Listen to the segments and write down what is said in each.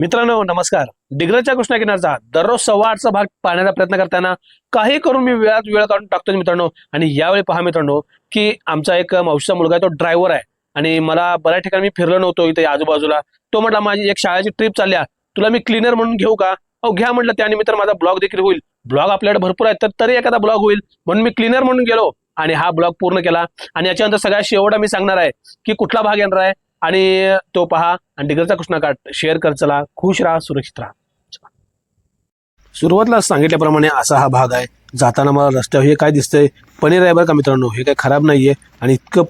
मित्रांनो नमस्कार. डिग्रजच्या कृष्णा किनारचा दररोज 8:15 भाग पाहण्याचा प्रयत्न करताना काही करून मी वेळात वेळ काढून टाकतो मित्रांनो. आणि यावेळी पहा मित्रांनो की आमचा एक मावशीचा मुलगा आहे, तो ड्रायव्हर आहे आणि मला बऱ्याच ठिकाणी मी फिरलो नव्हतो इथे आजूबाजूला. तो म्हटला माझी एक शाळेची ट्रिप चालली आहे, तुला मी क्लीनर म्हणून घेऊ का? अहो घ्या म्हटलं, त्यानिमित्त माझा ब्लॉग देखील होईल. ब्लॉग आपल्याकडे भरपूर आहेत, तर तरी एखादा ब्लॉग होईल म्हणून मी क्लीनर म्हणून गेलो आणि हा ब्लॉग पूर्ण केला. आणि याच्यानंतर सगळ्यात शेवट मी सांगणार आहे की कुठला भाग येणार आहे आणि तो पहा. आणि डिग्रजचा कृष्णा काट शेअर कर. चला, खुश राहा, सुरक्षित राहा. सुरुवातीला सांगितल्याप्रमाणे असा हा भाग आहे. जाताना मला रस्त्यावर हे काय दिसतंय, पनीर आहे बरं का मित्रांनो. हे काही खराब नाहीये आणि इतकं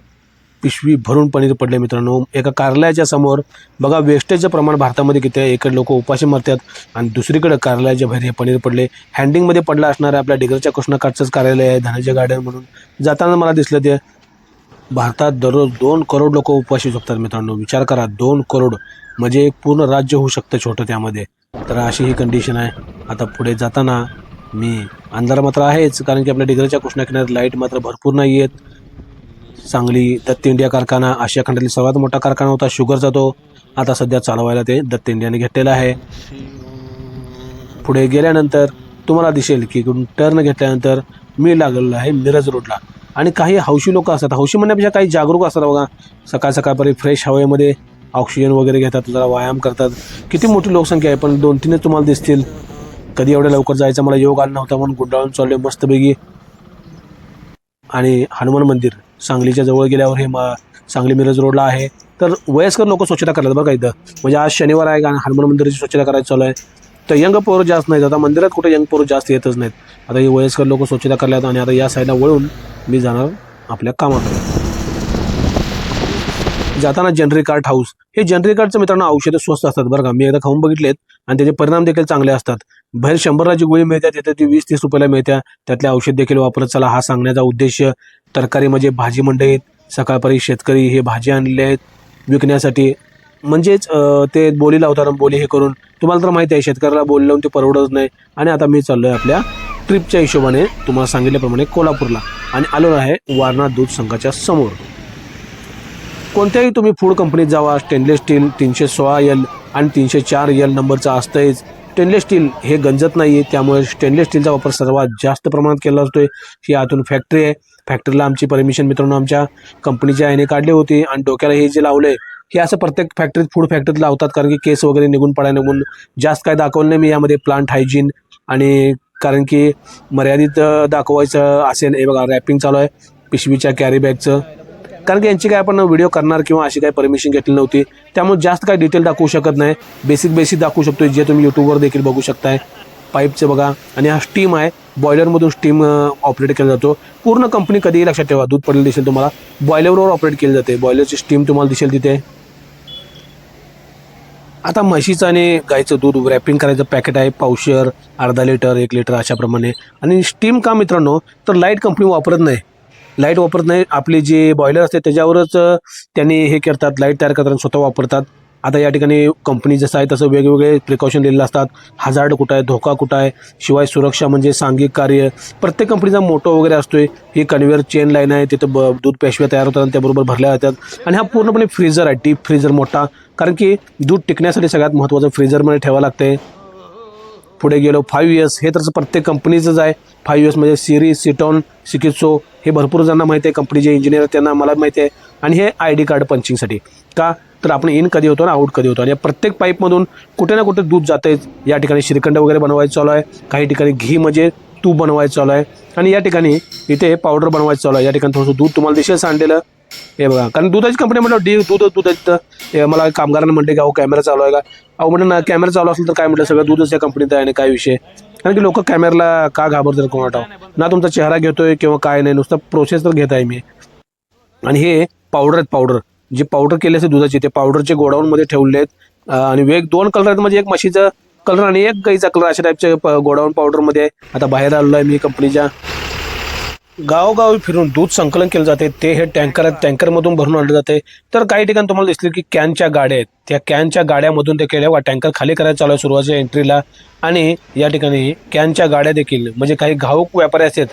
पिशवी भरून पनीर पडले मित्रांनो. एका कार्यालयाच्या समोर बघा, वेस्टेजचं प्रमाण भारतामध्ये किती आहे. इकडे लोक उपाशी मरतात आणि दुसरीकडे कार्यालयाच्या बाहेर हे पनीर पडले. हँडिंगमध्ये पडला असणार आहे. आपल्या डिग्रजच्या कृष्णा काटचंच कार्यालय आहे, धनंजय गार्डन म्हणून. जाताना मला दिसलं ते. भारतात दररोज 2 करोड लोक उपाशी झोपतात मित्रांनो. विचार करा, 2 करोड म्हणजे एक पूर्ण राज्य होऊ शकतं छोटं त्यामध्ये. तर अशी ही कंडिशन आहे. आता पुढे जाताना मी अंधार मात्र आहेच, कारण की आपल्या डिग्रजच्या कृष्णा किनाऱ्यात लाईट मात्र भरपूर नाही आहेत. सांगली दत्त इंडिया कारखाना आशिया खंडातील सर्वात मोठा कारखाना होता शुगरचा, तो आता सध्या चालवायला ते दत्त इंडियाने घेतलेला आहे. पुढे गेल्यानंतर तुम्हाला दिसेल की टर्न घेतल्यानंतर मी लागलेलो आहे मिरज रोडला. आणि काही हौशी लोक असतात, हौशी म्हणण्यापेक्षा काही जागरूक असतात बघा. सकाळ सकाळपर्यंत फ्रेश हवेमध्ये ऑक्सिजन वगैरे घेतात, जरा व्यायाम करतात. किती मोठी लोकसंख्या आहे, पण 2-3 तुम्हाला दिसतील. कधी एवढ्या लवकर जायचा मला योग आला नव्हता म्हणून गुंडाळून चालले मस्तपैकी. आणि हनुमान मंदिर सांगलीच्या जवळ गेल्यावर हे सांगली मिरज रोडला आहे. तर वयस्कर लोक स्वच्छता करतात बघा इथं. म्हणजे आज शनिवार आहे आणि हनुमान मंदिराची स्वच्छता करायची चालू आहे. तर यंग पोरं जास्त नाहीत आता मंदिरात, कुठे यंग पोरं जास्त येतच नाहीत. आता हे वयस्कर लोक स्वच्छता करल्यात आणि आता या साईडला वळून मी जाणार आपल्या कामाकडे. जाताना जनरल कार्ड हाऊस. हे जनरल कार्डचं मित्रांनो औषधं स्वस्त असतात बरं का. मी एकदा खाऊन बघितलेत आणि त्याचे परिणाम देखील चांगले असतात. बाहेर 100ला जी गोळी मिळते तिथे ती 20-30 रुपयाला मिळते. त्यातले औषध देखील वापरत चला, हा सांगण्याचा उद्देश. तरकारी म्हणजे भाजी मंडईत सकाळपर्यंत शेतकरी हे भाजी आणलेले आहेत विकण्यासाठी. म्हणजेच ते बोली लावतात, बोली हे करून. तुम्हाला तर माहिती आहे शेतकऱ्याला बोली लावून ते परवडत नाही. आणि आता मी चाललो आहे आपल्या ट्रिपच्या हिशोबाने तुम्हाला सांगितल्याप्रमाणे कोल्हापूरला आणि आलो आहे वारणा दूध संघाच्या समोर. कोणत्याही तुम्ही फूड कंपनीत जावा, स्टेनलेस स्टील 316L आणि 304L नंबरचा असतंच. स्टेनलेस स्टील हे गंजत नाही आहे, त्यामुळे स्टेनलेस स्टीलचा वापर सर्वात जास्त प्रमाणात केला जातोय. ही आतून फॅक्टरी आहे. फॅक्टरीला आमची परमिशन मित्रांनो आमच्या कंपनीच्या याने काढली होती. आणि डोक्याला हे जे लावलंय हे असं प्रत्येक फॅक्टरीत फूड फॅक्टरीत लावतात, कारण की केस वगैरे निघून पडायला म्हणून. जास्त काय दाखवलं नाही मी यामध्ये प्लांट हायजीन, आणि कारण की मर्यादित दाखवायचं असेल. हे बघा रॅपिंग चालू आहे पिशवीच्या कॅरी बॅगचं, कारण की यांची काय आपण व्हिडिओ करणार किंवा अशी काही परमिशन घेतली नव्हती, त्यामुळे जास्त काही डिटेल दाखवू शकत नाही. बेसिक दाखवू शकतो जे तुम्ही यूट्यूबवर देखील बघू शकताय. पाईपचं बघा. आणि हा स्टीम आहे, बॉयलरमधून स्टीम ऑपरेट केला जातो. पूर्ण कंपनी कधीही लक्षात ठेवा, दूध पडलेलं दिसेल तुम्हाला, बॉयलरवर ऑपरेट केली जाते. बॉयलरची स्टीम तुम्हाला दिसेल तिथे. आता म्हशीचं आणि गाईचं दूध रॅपिंग करायचं पॅकेट आहे, पावशर, अर्धा लिटर, 1 लिटर अशाप्रमाणे. आणि स्टीम का मित्रांनो, तर लाईट कंपनी वापरत नाही. आपली जी बॉयलर असते त्याच्यावरच त्यांनी हे करतात, लाईट तयार करतात, स्वतः वापरतात. आता या ठिकाणी कंपनी जसं आहे तसं वेगवेगळे प्रिकॉशन दिलेले असतात. हजार्ड कुठं आहे, धोका कुठं आहे, शिवाय सुरक्षा म्हणजे सांघिक कार्य. प्रत्येक कंपनीचा मोटो वगैरे असतोय. ही कन्व्हेअर चेन लाईन आहे, तिथं दूध पेशव्या तयार होतात आणि त्याबरोबर भरल्या जातात. आणि हा पूर्णपणे फ्रीजर आहे, डीप फ्रीजर मोठा, कारण की दूध टिकण्यासाठी सगळ्यात महत्त्वाचं फ्रीजरमध्ये ठेवावं लागते. पुढे गेलो 5 इयर्स. हे तर प्रत्येक कंपनीचंच आहे. 5 इयर्स म्हणजे सिरीज, सिटॉन, सिकित्सो, हे भरपूर जणांना माहिती आहे. कंपनीचे इंजिनियर त्यांना मला माहिती आहे. आणि हे ID कार्ड पंचिंगसाठी का, तर आपण इन कधी होतो ना आउट कधी होतो. आणि या प्रत्येक पाईपमधून कुठे ना कुठे दूध जाते. या ठिकाणी श्रीखंड वगैरे बनवायचं चालू आहे, काही ठिकाणी घी म्हणजे तूप बनवायचं चालू आहे, आणि या ठिकाणी इथे पावडर बनवायचं चालू आहे. या ठिकाणी थोडंसं दूध तुम्हाला दिसेल सांडलेलं, हे बघा. कारण दुधाची कंपनी म्हटलं दुधाचं मला कामगारांना म्हणते की अहो कॅमेरा चालू आहे का. अहो म्हणलं ना, कॅमेरा चालू असेल तर काय म्हटलं, सगळं दूधच या कंपनीत आहे आणि काय विषय. कारण की लोक कॅमेराला का घाबरतात कोणाला ना, तुमचा चेहरा घेतोय किंवा काय नाही, नुसतं प्रोसेस तर घेत आहे मी. आणि हे पावडर आहेत, पावडर जे पावडर केले असते दुधाचे, ते पावडरचे गोडाऊनमध्ये ठेवले आहेत. आणि 2 कलर आहेत, म्हणजे एक म्हशीचा कलर आणि एक गाईचा कलर, अशा टाईपचे गोडाऊन पावडरमध्ये आहे. आता बाहेर आलेलो आहे मी कंपनीच्या. गावोगावी फिरून दूध संकलन केलं जाते. ते हे टँकरमधून भरून आणलं जाते. तर काही ठिकाणी तुम्हाला दिसले की कॅनच्या गाड्या आहेत, त्या कॅनच्या गाड्यामधून ते केल्या टँकर खाली करायला चालू आहे सुरुवातीच्या एंट्रीला. आणि या ठिकाणी कॅनच्या गाड्या देखील, म्हणजे काही घाऊक व्यापारी असतात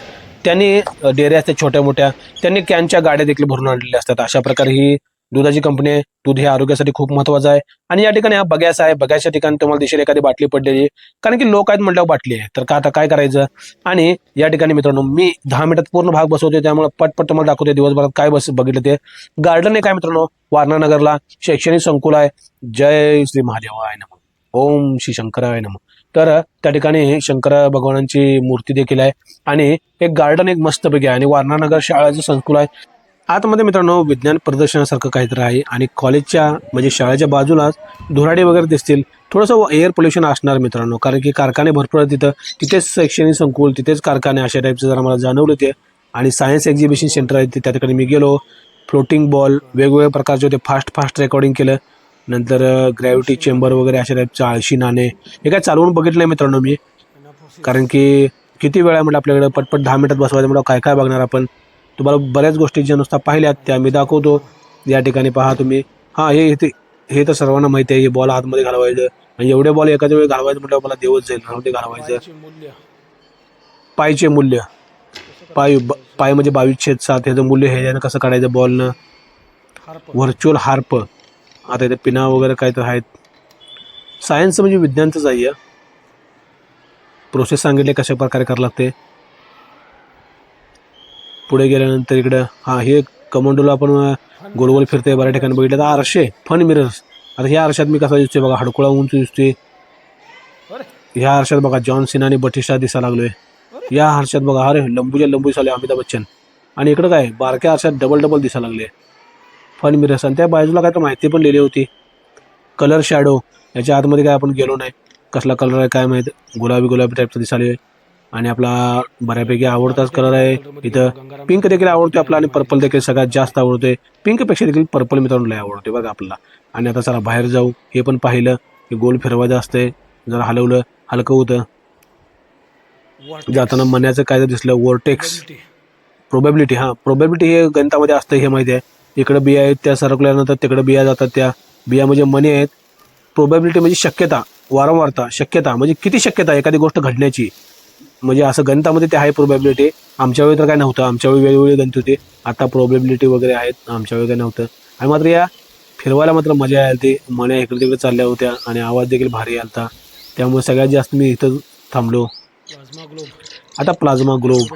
त्यांनी, डेअरी असतात छोट्या मोठ्या, त्यांनी कॅनच्या गाड्या देखील भरून आणलेल्या असतात. अशा प्रकारे ही दुधाची कंपनी आहे. दूध हे आरोग्यासाठी खूप महत्वाचं आहे. आणि या ठिकाणी हा बग्यास आहे. बग्याच्या ठिकाणी तुम्हाला दिसेल एखादी बाटली पडलेली, कारण की लोक आहेत म्हटल्यावर बाटली आहे, तर का आता काय करायचं. आणि या ठिकाणी मित्रांनो मी 10 मिनिटात पूर्ण भाग बसवते, त्यामुळे पटपट तुम्हाला दाखवते दिवसभरात काय बघितलं ते. गार्डन आहे काय मित्रांनो, वारणा नगरला शैक्षणिक संकुल आहे. जय श्री महादेवाय नमः, ओम श्री शंकराय नमः. तर त्या ठिकाणी शंकर भगवानांची मूर्ती देखील आहे. आणि एक गार्डन एक मस्तपैकी आहे. आणि वारणा नगर शाळेचं संकुल आहे. आतमध्ये मित्रांनो विज्ञान प्रदर्शनासारखं काहीतरी आहे. आणि कॉलेजच्या म्हणजे शाळेच्या बाजूलाच धुराडे वगैरे दिसतील. थोडंसं एअर पोल्युशन असणार मित्रांनो, कारण की कारखाने भरपूर आहेत तिथं. तिथेच शैक्षणिक संकुल, तिथेच कारखाने, अशा टाईपचं जरा मला जाणवलं ते. आणि सायन्स एक्झिबिशन सेंटर आहे त्या ठिकाणी मी गेलो. फ्लोटिंग बॉल वेगवेगळ्या प्रकारचे होते. फास्ट रेकॉर्डिंग केलं. नंतर ग्रॅव्हिटी चेंबर वगैरे अशा टाईपचं आळशी नाणे हे काय चालवून बघितलं नाही मित्रांनो मी, कारण की किती वेळ आहे म्हटलं आपल्याकडे, पटपट 10 मिनिटात बसवायचं म्हटलं काय काय बघणार आपण. तुम्हाला बऱ्याच गोष्टी ज्या नुसता पाहिल्यात त्या मी दाखवतो. या ठिकाणी पहा तुम्ही. हां, हे तर सर्वांना माहिती आहे. हे बॉल आतमध्ये घालवायचं आणि एवढे बॉल एखाद्या वेळी घालवायचं म्हटलं मला देवच जाईल. राहून ते घालवायचं. पायचे मूल्य, पाय म्हणजे 22/7 ह्याचं मूल्य ह्याच्यानं कसं काढायचं बॉलनं. व्हर्च्युअल हार्प, आता इथे पिना वगैरे काय तर आहेत. सायन्स म्हणजे विज्ञानच आहे. प्रोसेस सांगितले कशा प्रकारे करावं लागते. पुढे गेल्यानंतर इकडं हे कमांडोला आपण गोल गोल फिरते बऱ्या ठिकाणी बघितलं तर आरशे फन मिरर्स. आता ह्या आरशात मी कसा दिसतोय बघा, हडकुळा उंच दिसतोय. ह्या आरशात बघा जॉन सिना आणि बटिस्टा दिसायला लागलोय. या आरशात बघा अरे लंबू दिसाले अमिताभ बच्चन. आणि इकडं काय बारक्या आरशात डबल दिसायला लागले फन मिरर्स. आणि त्या बाजूला काय तर माहिती पण लिहिली होती. कलर शॅडो, याच्या आतमध्ये काय आपण गेलो नाही. कसला कलर आहे काय माहित, गुलाबी टाईपचा दिसाले. आणि आपला बऱ्यापैकी आवडताच कलर आहे इथं. पिंक देखील आवडते आपला आणि पर्पल देखील सगळ्यात जास्त आवडते. पिंकपेक्षा देखील पर्पल मित्रांनो लय आवडते बघा आपल्याला. आणि आता चला बाहेर जाऊ. हे पण पाहिलं की गोल फिरवायचं असतंय, जरा हलवलं हलकं होतं. जाताना मन्याचं काय दिसलं, वोर्टेक्स प्रोबॅबिलिटी. प्रोबॅबिलिटी हे गणितामध्ये असतं हे माहिती आहे. इकडे बिया आहेत त्या सरकल्यानंतर तिकडे बिया जातात. त्या बिया म्हणजे मनी आहेत. प्रोबॅबिलिटी म्हणजे शक्यता, वारंवारता, शक्यता म्हणजे किती शक्यता एखादी गोष्ट घडण्याची. म्हणजे असं गणितामध्ये ते आहे प्रोबॅबिलिटी. आमच्या वेळी तर काय नव्हतं, आमच्या वेळी वेगवेगळी गणित होते. आता प्रोबॅबिलिटी वगैरे आहेत, आमच्या वेळी काय नव्हतं. आणि मात्र या फिरवायला मात्र मजा आली. मण्या इकडे तिकडे चालल्या होत्या आणि आवाज देखील भारी आलता. त्यामुळे सगळ्यात जास्त मी इथं थांबलो. आता प्लाझ्मा ग्लोब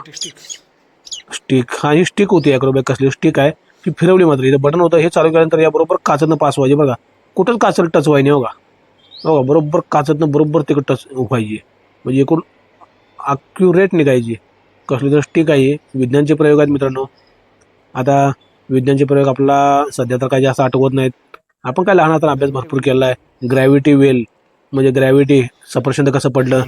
स्टिक, ही स्टिक होती ॲक्रोबॅट कसली स्टिक आहे ती फिरवली. मात्र इथं बटन होतं, हे चालू केल्यानंतर याबरोबर काचतनं पास व्हायचे बघा. कुठंच काचल टच व्हाय नाही बघा बरोबर काचतनं बरोबर तिकडं टच व्हायची. म्हणजे एकूण अक्युरेट निघायची. कसली तर स्टिक आहे. विज्ञानचे प्रयोग आहेत मित्रांनो. आता विज्ञानचे प्रयोग आपल्याला सध्या तर काही जास्त आठवत नाहीत. आपण काय लहान असताना अभ्यास भरपूर केला आहे. ग्रॅव्हिटी वेल म्हणजे ग्रॅव्हिटी सफरचंद कसं पडलं.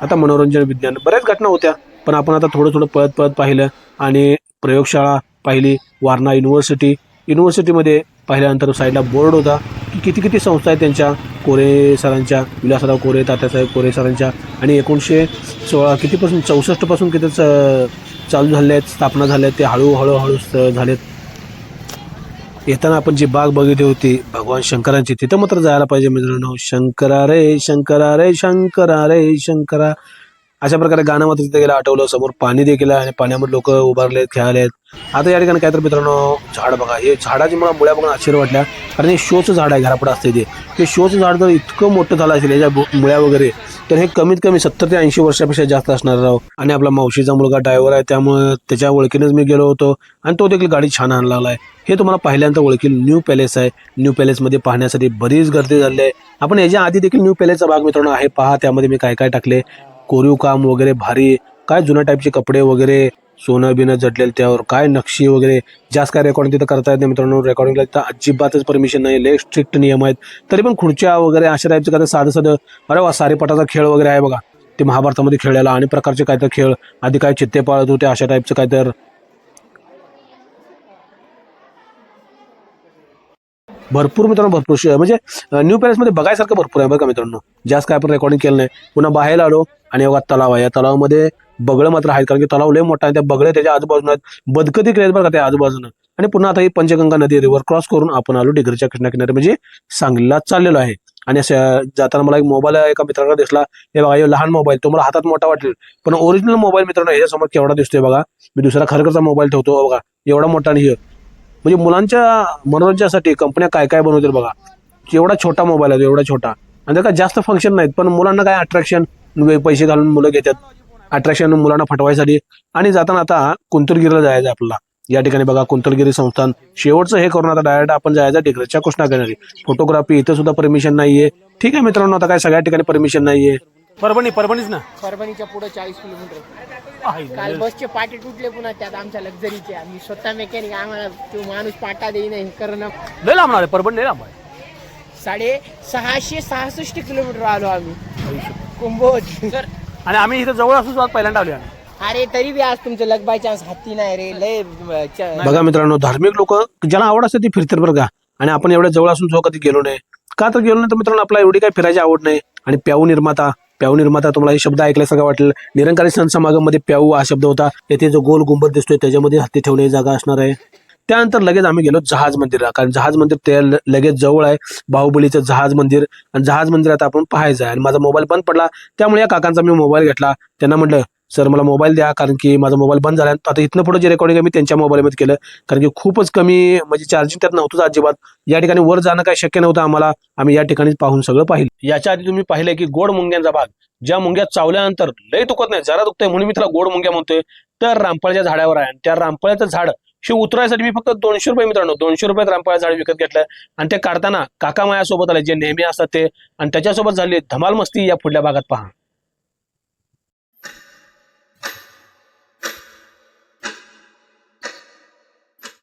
आता मनोरंजन विज्ञान बऱ्याच घटना होत्या, पण आपण आता थोडं पळत पाहिलं. आणि प्रयोगशाळा पाहिली. वारणा युनिव्हर्सिटीमध्ये पाहिल्यानंतर साईडला बोर्ड होता की किती संस्था आहेत त्यांच्या. कोरे सरांच्या, विलासराव कोरे, तात्यासाहेब कोरे सरांच्या. आणि 1916 कितीपासून 64 किती चालू झाले आहेत, स्थापना झाल्या आहेत. ते हळूहळू झालेत. येताना आपण जी बाग बघितली होती भगवान शंकरांची, तिथं मात्र जायला पाहिजे मित्रांनो. शंकरा रे शंकरा रे शंकरा रे शंकरा, अशा प्रकारे गाणं मात्र तिथे गेलं आठवलं. समोर पाणी देखील आहे आणि पाण्यामध्ये लोक उभारलेत, खेळालेत. आता या ठिकाणी काय तर मित्रांनो झाड बघा. हे झाडाची मला मुळ्या बघून आश्चर्य वाटल्या, कारण हे शोचं झाड आहे, घरापुढं असते ते शोचं झाड जर इतकं मोठं झालं असेल याच्या मुळ्या वगैरे, तर हे कमीत कमी 70 ते 80 वर्षापेक्षा जास्त असणार राव. आणि आपला मावशीचा मुलगा ड्रायव्हर आहे, त्यामुळे त्याच्या ओळखीनेच मी गेलो होतो. आणि तो देखील गाडी छान आणला आहे. हे तुम्हाला पहिल्यांदा ओळखील न्यू पॅलेस आहे. न्यू पॅलेसमध्ये पाहण्यासाठी बरीच गर्दी झाली आहे. आपण याच्या आधी देखील न्यू पॅलेसचा भाग मित्रांनो आहे पहा, त्यामध्ये मी काय काय टाकले. कोरीव काम वगैरे भारी, काय जुन्या टाईपचे कपडे वगैरे, सोनं बिनं जडलेलं त्यावर, काय नक्षी वगैरे. जास्त काय रेकॉर्डिंग तिथं करता येत नाही मित्रांनो. रेकॉर्डिंगला तिथं अजिबातच परमिशन नाही, लय स्ट्रिक्ट नियम आहेत. तरी पण खुर्च्या वगैरे अशा टाईपचं काय साधं अरे वा सारीपाटाचा खेळ वगैरे आहे बघा. ते महाभारतामध्ये खेळलेला आणि प्रकारचे काय तर खेळ. आधी काय चित्ते पाळत होते अशा टाईपचं काय तर. भरपूर मित्रांनो भरपूर म्हणजे न्यू पॅलेसमध्ये बघायसारखं भरपूर आहे बघा मित्रांनो. जास्त काय आपण रेकॉर्डिंग केलं नाही. पुन्हा बाहेर आलो आणि बघा तलाव आहे. या तलावामध्ये बगळं मात्र आहेत, कारण की तलाव लय मोठा आहे. त्या बगळे त्याच्या आजूबाजूला आहेत. बदकं तिकडे आहेत बघा त्या आजूबाजूनं. आणि पुन्हा आता ही पंचगंगा नदी रिव्हर क्रॉस करून आपण आलो डिग्रजच्या किनारे म्हणजे सांगलीला चाललेलो आहे. आणि जाताना मला एक मोबाईल एका मित्राला दिसला. हे बघा हे लहान मोबाईल, तो मला हातात मोठा वाटेल, पण ओरिजिनल मोबाईल मित्रांनो ह्याच्यासमोर केवढा दिसतोय बघा. मी दुसरा खरकरचा मोबाईल ठेवतो बघा एवढा मोठा नाही. म्हणजे मुलांच्या मनोरंजनासाठी कंपन्या काय काय बनवतील बघा. एवढा छोटा मोबाईल आहे, एवढा छोटा, आणि त्याला जास्त फंक्शन नाहीत, पण मुलांना काय अट्रॅक्शन, पैसे घालून मुलं घेतात अट्रॅक्शन मुलांना फटवायसाठी. आणि जाताना आता कुंतलगिरीला जायचं आपल्याला. या ठिकाणी बघा कुंतलगिरी संस्थान शेवटचं हे करून आता डायरेक्ट आपण जायचं डिग्रजच्या कृष्णागिरी. फोटोग्राफी इथं सुद्धा परमिशन नाहीये. ठीक आहे मित्रांनो, आता काय सगळ्या ठिकाणी परमिशन नाहीये. परभणीच ना, परभणीच्या पुढे 40 किलोमीटर. काल बसचे पाटे तुटले पुन्हा त्यात आमच्या लक्झरीचे. आम्ही स्वतः मेकॅनिक, आम्हाला तो माणूस पाटा देईन हे करणं. लय लांब आहे परभणी, लय लांब आहे. 666 किलोमीटर आलो आम्ही कुंभोज. आणि आम्ही इथं जवळ असून सुद्धा पहिल्यांदा आलो आम्ही. अरे तरी बी आज तुमचं लक बाय चान्स हाती नाही रे लय. बघा मित्रांनो, धार्मिक लोक ज्याला आवड असते ती फिरतात बरं का. आणि आपण एवढ्या जवळ असून जो कधी गेलो नाही. का तर गेलो नाही तर मित्रांनो आपल्याला एवढी काही फिरायची आवड नाही. आणि प्याऊ निर्माता तुम्हाला हे शब्द ऐकल्यासारखं वाटेल. निरंकारी सण समागम मध्ये प्याऊ हा शब्द होता. येथे जो गोल गुंबद दिसतोय त्याच्यामध्ये हत्ती ठेवण्याची जागा असणार आहे. त्यानंतर लगेच आम्ही गेलो जहाज मंदिरला, कारण जहाज मंदिर ते लगेच जवळ आहे. बाहुबलीचं जहाज मंदिर, आणि जहाज मंदिरात आपण पाहायचं आहे. आणि माझा मोबाईल बंद पडला, त्यामुळे या काकांचा मी मोबाईल घेतला. त्यांना म्हटलं सर मला मोबाईल द्या, कारण की माझा मोबाईल बंद झाला. आता इथनं पुढे जे रेकॉर्डिंग आहे मी त्यांच्या मोबाईलमध्ये केलं, कारण की खूपच कमी म्हणजे चार्जिंग त्यात नव्हतंच अजिबात. या ठिकाणी वर जाणं काही शक्य नव्हतं आम्हाला. आम्ही या ठिकाणी पाहून सगळं पाहिलं. याच्या आधी तुम्ही पाहिलंय की गोड मुंग्यांचा भाग, ज्या मुंग्या चावल्यानंतर लय दुखत नाही, जरा दुखतंय म्हणून मी त्याला गोड मुंग्या म्हणतोय. तर रामफळच्या झाडावर आहे, आणि त्या रामफळाचं झाड हे उतरायसाठी मी फक्त 200 रुपये मित्रांनो 200 रुपयात रामफळाचं झाड विकत घेतलं. आणि ते काढताना काका माझ्यासोबत आले जे नेहमी असतात ते, आणि त्याच्यासोबत झाली धमाल मस्ती. या पुढल्या भागात पहा.